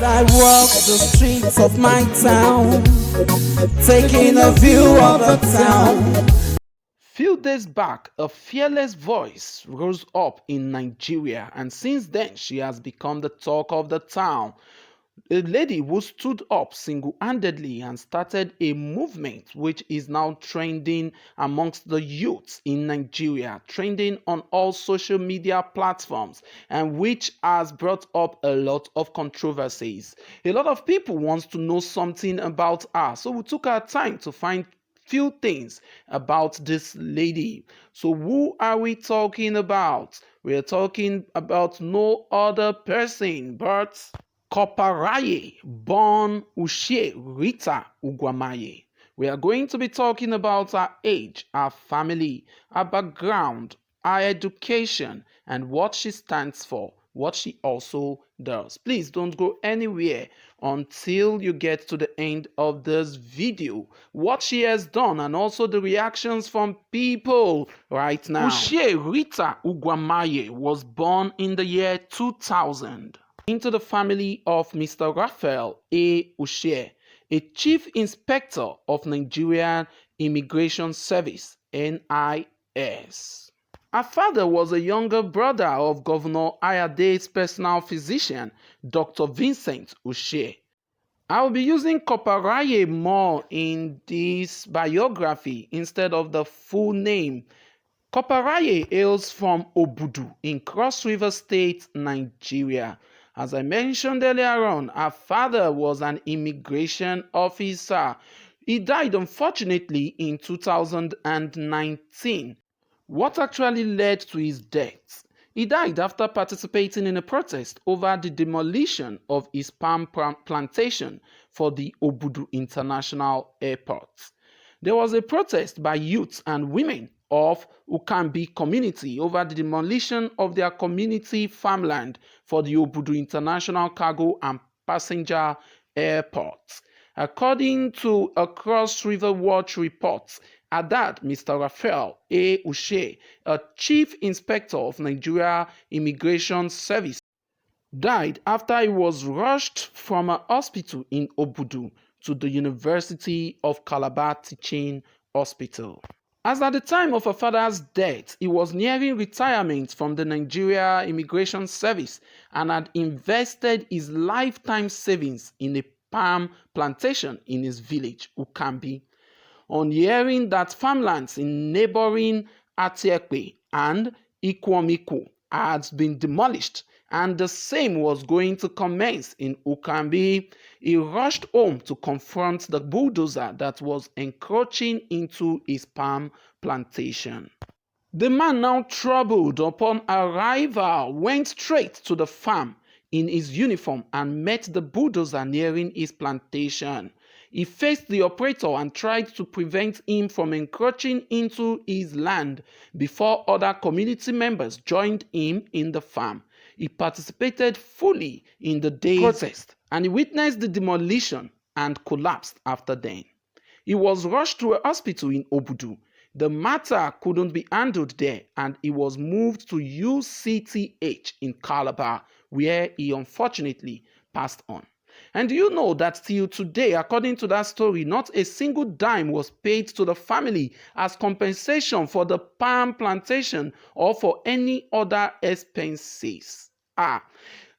I walk the streets of my town, taking a view of the town. Few days back, a fearless voice rose up in Nigeria, and since then she has become the talk of the town. A lady who stood up single-handedly and started a movement which is now trending amongst the youths in Nigeria, trending on all social media platforms, and which has brought up a lot of controversies. A lot of people want to know something about her, so we took our time to find few things about this lady. So who are we talking about? We are talking about no other person but Corper Raye, born Ushie Rita Uguamaye. We are going to be talking about her age, her family, her background, her education, and what she stands for, what she also does. Please don't go anywhere until you get to the end of this video, what she has done, and also the reactions from people right now. Ushie Rita Uguamaye was born in the year 2000 into the family of Mr. Raphael A. Ushie, a chief inspector of Nigerian Immigration Service (NIS). Her father was a younger brother of Governor Ayade's personal physician, Dr. Vincent Ushie. I will be using Corper Raye more in this biography instead of the full name. Corper Raye hails from Obudu in Cross River State, Nigeria. As I mentioned earlier on, her father was an immigration officer. He died unfortunately in 2019. What actually led to his death? He died after participating in a protest over the demolition of his palm plantation for the Obudu International Airport. There was a protest by youths and women of Ukambi community over the demolition of their community farmland for the Obudu International Cargo and Passenger Airport. According to a Cross River Watch report, at that, Mr. Raphael A. Ushie, a chief inspector of Nigeria Immigration Service, died after he was rushed from a hospital in Obudu to the University of Calabar Teaching Hospital. As at the time of her father's death, he was nearing retirement from the Nigeria Immigration Service and had invested his lifetime savings in a palm plantation in his village, Ukambi. On hearing that farmlands in neighboring Atiekpe and Ikwomiko had been demolished and the same was going to commence in Ukambi, he rushed home to confront the bulldozer that was encroaching into his palm plantation. The man, now troubled upon arrival, went straight to the farm in his uniform and met the bulldozer nearing his plantation. He faced the operator and tried to prevent him from encroaching into his land before other community members joined him in the farm. He participated fully in the day's protest and he witnessed the demolition and collapsed after then. He was rushed to a hospital in Obudu. The matter couldn't be handled there and he was moved to UCTH in Calabar, where he unfortunately passed on. And do you know that till today, according to that story, not a single dime was paid to the family as compensation for the palm plantation or for any other expenses?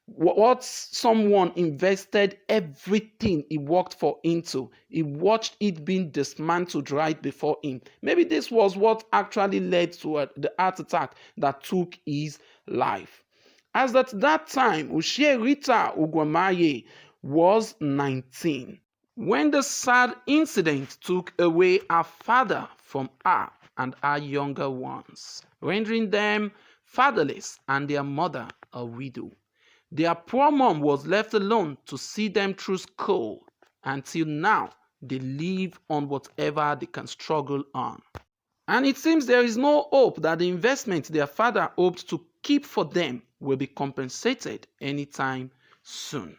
What someone invested everything he worked for into. He watched it being dismantled right before him. Maybe this was what actually led to the heart attack that took his life. As at that time, Ushie Rita Uguamaye was 19 when the sad incident took away her father from her and her younger ones, rendering them fatherless and their mother a widow. Their poor mom was left alone to see them through school. Until now, they live on whatever they can struggle on. And it seems there is no hope that the investment their father hoped to keep for them will be compensated anytime soon.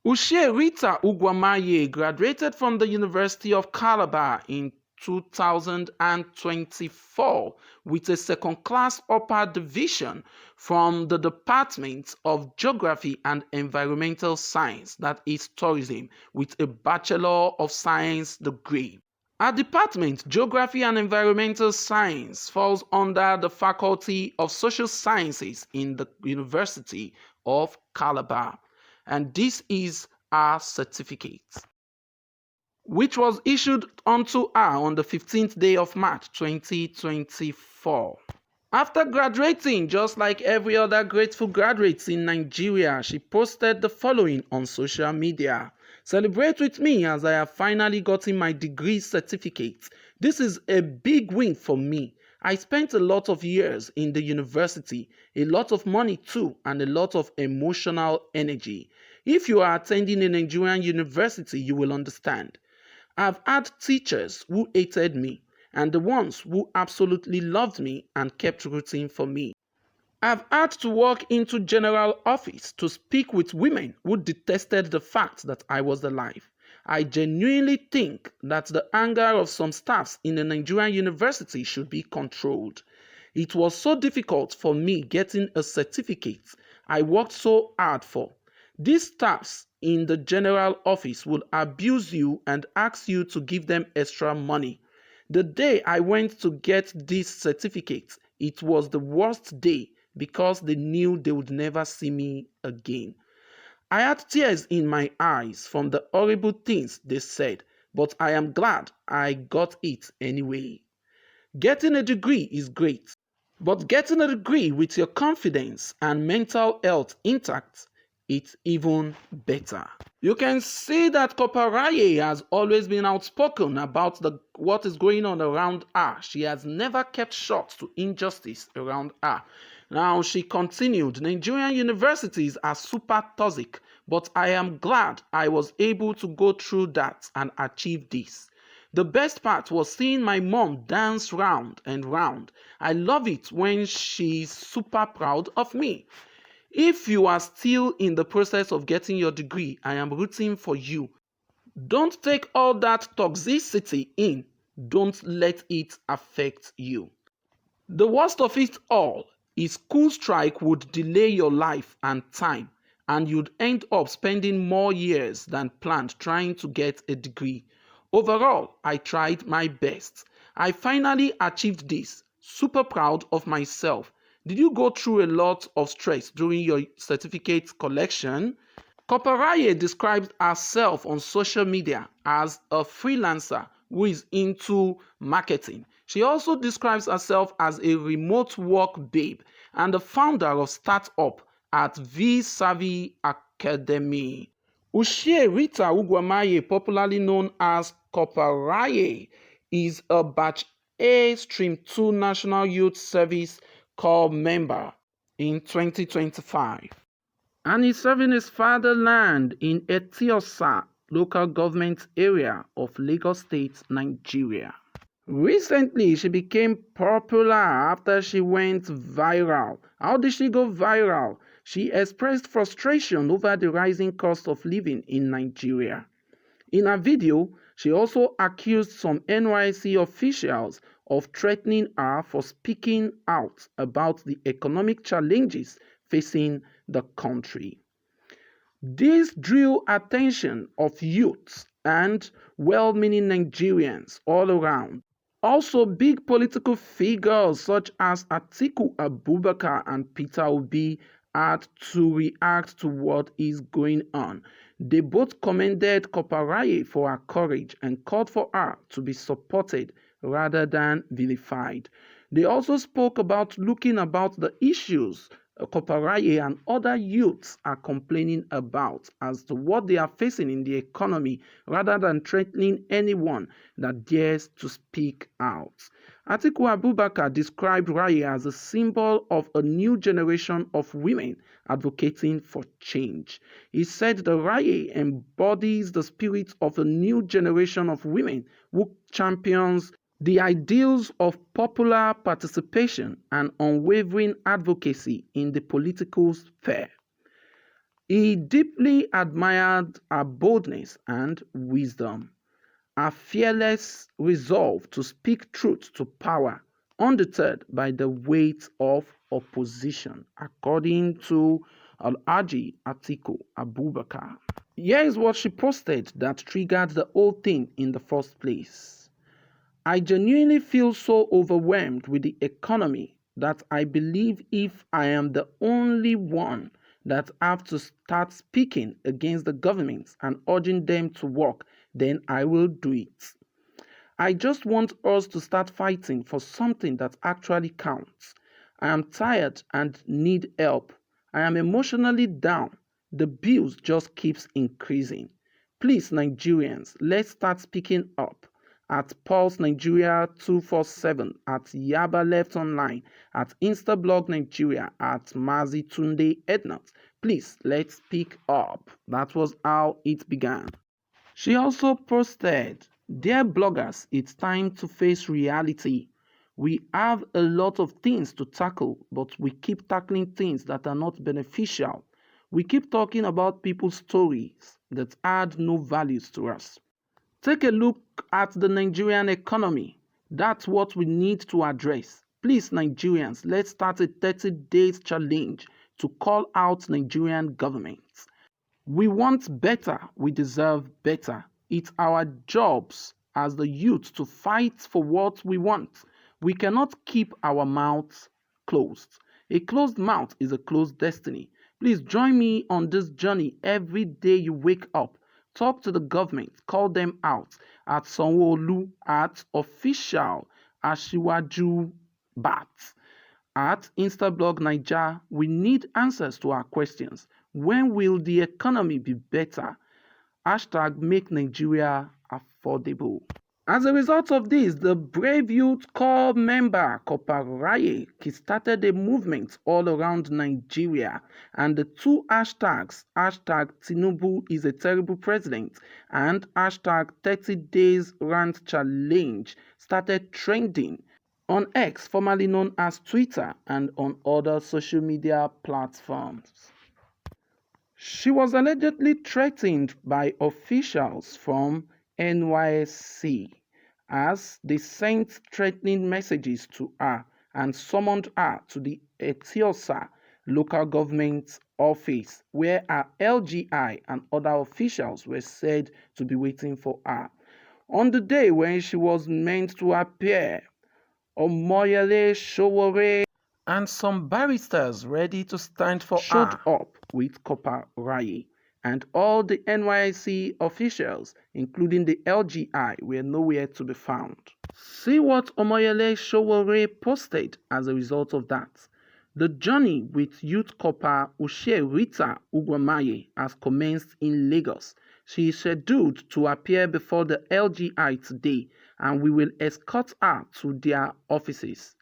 Ushie Rita Uguamaye graduated from the University of Calabar in 2024 with a second-class upper division from the Department of Geography and Environmental Science, that is tourism, with a Bachelor of Science degree. Our department, Geography and Environmental Science, falls under the Faculty of Social Sciences in the University of Calabar. And this is our certificate, which was issued unto her on the 15th day of March 2024. After graduating, just like every other grateful graduates in Nigeria, she posted the following on social media. Celebrate with me as I have finally gotten my degree certificate. This is a big win for me. I spent a lot of years in the university, a lot of money too, and a lot of emotional energy. If you are attending a Nigerian university, you will understand. I've had teachers who hated me and the ones who absolutely loved me and kept rooting for me. I've had to walk into general office to speak with women who detested the fact that I was alive. I genuinely think that the anger of some staffs in a Nigerian university should be controlled. It was so difficult for me getting a certificate I worked so hard for. These staffs in the general office will abuse you and ask you to give them extra money. The day I went to get this certificate, it was the worst day because they knew they would never see me again. I had tears in my eyes from the horrible things they said, but I am glad I got it anyway. Getting a degree is great, but getting a degree with your confidence and mental health intact, it's even better. You can see that Corper Raye has always been outspoken about what is going on around her. She has never kept short to injustice around her. Now she continued, Nigerian universities are super toxic, but I am glad I was able to go through that and achieve this. The best part was seeing my mom dance round and round. I love it when she's super proud of me. If you are still in the process of getting your degree, I am rooting for you. Don't take all that toxicity in. Don't let it affect you. The worst of it all is school strike would delay your life and time, and you'd end up spending more years than planned trying to get a degree. Overall, I tried my best. I finally achieved this. Super proud of myself. Did you go through a lot of stress during your certificate collection? Corper Raye describes herself on social media as a freelancer who is into marketing. She also describes herself as a remote work babe and the founder of startup at V-Savvy Academy. Ushie Rita Uguamaye, popularly known as Corper Raye, is a Batch A Stream 2 National Youth Service Corps member in 2025. And is serving his fatherland in Etiosa local government area of Lagos State, Nigeria. Recently, she became popular after she went viral. How did she go viral? She expressed frustration over the rising cost of living in Nigeria. In a video, she also accused some NYSC officials of threatening her for speaking out about the economic challenges facing the country. This drew attention of youths and well-meaning Nigerians all around. Also, big political figures such as Atiku Abubakar and Peter Obi had to react to what is going on. They both commended Corper Raye for her courage and called for her to be supported rather than vilified. They also spoke about looking about the issues Corper Raye and other youths are complaining about as to what they are facing in the economy rather than threatening anyone that dares to speak out. Atiku Abubakar described Raye as a symbol of a new generation of women advocating for change. He said that Raye embodies the spirit of a new generation of women who champions the ideals of popular participation and unwavering advocacy in the political sphere. He deeply admired her boldness and wisdom. a fearless resolve to speak truth to power, undeterred by the weight of opposition, according to Alhaji Atiku Abubakar. Here is what she posted that triggered the whole thing in the first place. I genuinely feel so overwhelmed with the economy that I believe if I am the only one that have to start speaking against the government and urging them to work, then I will do it. I just want us to start fighting for something that actually counts. I am tired and need help. I am emotionally down. The bills just keeps increasing. Please, Nigerians, let's start speaking up. At Pulse Nigeria 247, at Yaba Left Online, at Instablog Nigeria, at Mazi Tunde Ednut. Please, let's speak up. That was how it began. She also posted, "Dear bloggers, it's time to face reality. We have a lot of things to tackle, but we keep tackling things that are not beneficial. We keep talking about people's stories that add no values to us. Take a look at the Nigerian economy. That's what we need to address. Please, Nigerians, let's start a 30 days challenge to call out Nigerian governments. We want better, we deserve better. It's our jobs as the youth to fight for what we want. We cannot keep our mouths closed. A closed mouth is a closed destiny. Please join me on this journey every day you wake up. Talk to the government, call them out at Sanwo-Olu, at official Asiwaju Bat. At Instablog Niger, we need answers to our questions. When will the economy be better? Hashtag make Nigeria affordable." As a result of this, the brave youth corps member Corper Raye started a movement all around Nigeria, and the two hashtags, hashtag Tinubu is a terrible president and hashtag 30 days rant challenge, started trending on X, formerly known as Twitter, and on other social media platforms. She was allegedly threatened by officials from NYSC as they sent threatening messages to her and summoned her to the Etiosa local government office, where her LGI and other officials were said to be waiting for her. On the day when she was meant to appear, Omoyele Sowore and some barristers ready to stand for showed up with Corper Raye, and all the NYSC officials, including the LGI, were nowhere to be found. See what Omoyele Sowore posted as a result of that. The journey with youth corper Ushie Rita Uguamaye has commenced in Lagos. She is scheduled to appear before the LGI today, and we will escort her to their offices.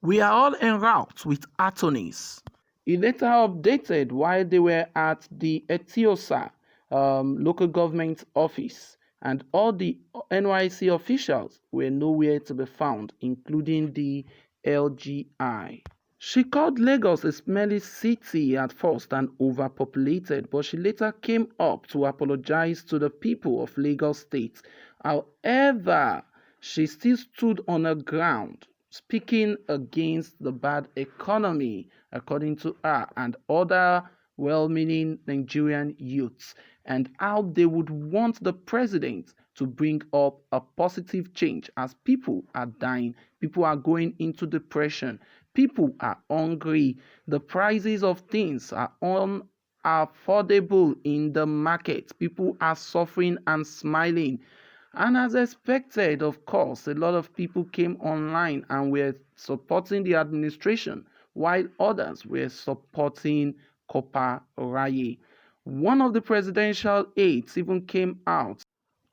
We are all en route with attorneys. He later updated while they were at the Etiosa local government office, and all the NYC officials were nowhere to be found, including the LGI. She called Lagos a smelly city at first and overpopulated, but she later came up to apologize to the people of Lagos State. However, she still stood on her ground, speaking against the bad economy, according to her and other well-meaning Nigerian youths, and how they would want the president to bring up a positive change as people are dying, people are going into depression, people are hungry, the prices of things are unaffordable in the market, people are suffering and smiling. And as expected, of course, a lot of people came online and were supporting the administration, while others were supporting Corper Raye. One of the presidential aides even came out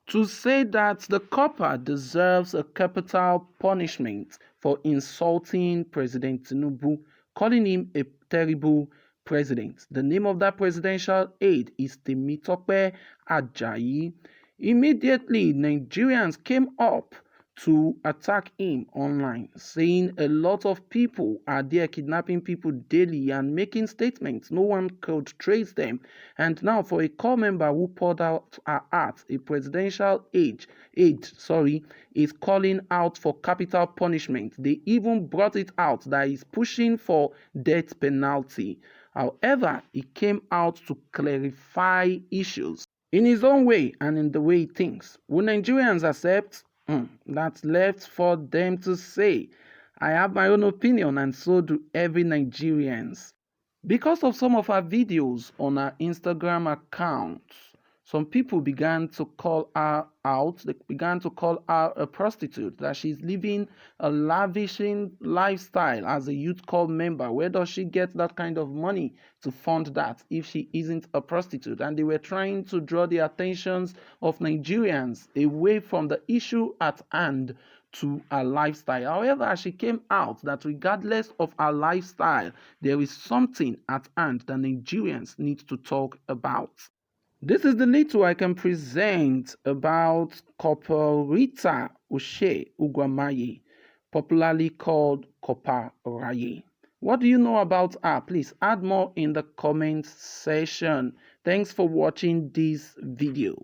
to say that the corper deserves a capital punishment for insulting President Tinubu, calling him a terrible president. The name of that presidential aide is Temitope Ajayi. Immediately, Nigerians came up to attack him online, saying a lot of people are there kidnapping people daily and making statements. No one could trace them. And now, for a core member who poured out her heart, a presidential aide, is calling out for capital punishment. They even brought it out that he's pushing for death penalty. However, he came out to clarify issues in his own way and in the way he thinks. Will Nigerians accept? That's left for them to say. I have my own opinion, and so do every Nigerians. Because of some of her videos on her Instagram account, some people began to call her out. They began to call her a prostitute, that she's living a lavishing lifestyle as a youth corps member. Where does she get that kind of money to fund that if she isn't a prostitute? And they were trying to draw the attentions of Nigerians away from the issue at hand to her lifestyle. However, she came out that regardless of her lifestyle, there is something at hand that Nigerians need to talk about. This is the little I can present about Corper Rita Ushie Uguamaye, popularly called Corper Raye. What do you know about her? Please add more in the comment section. Thanks for watching this video.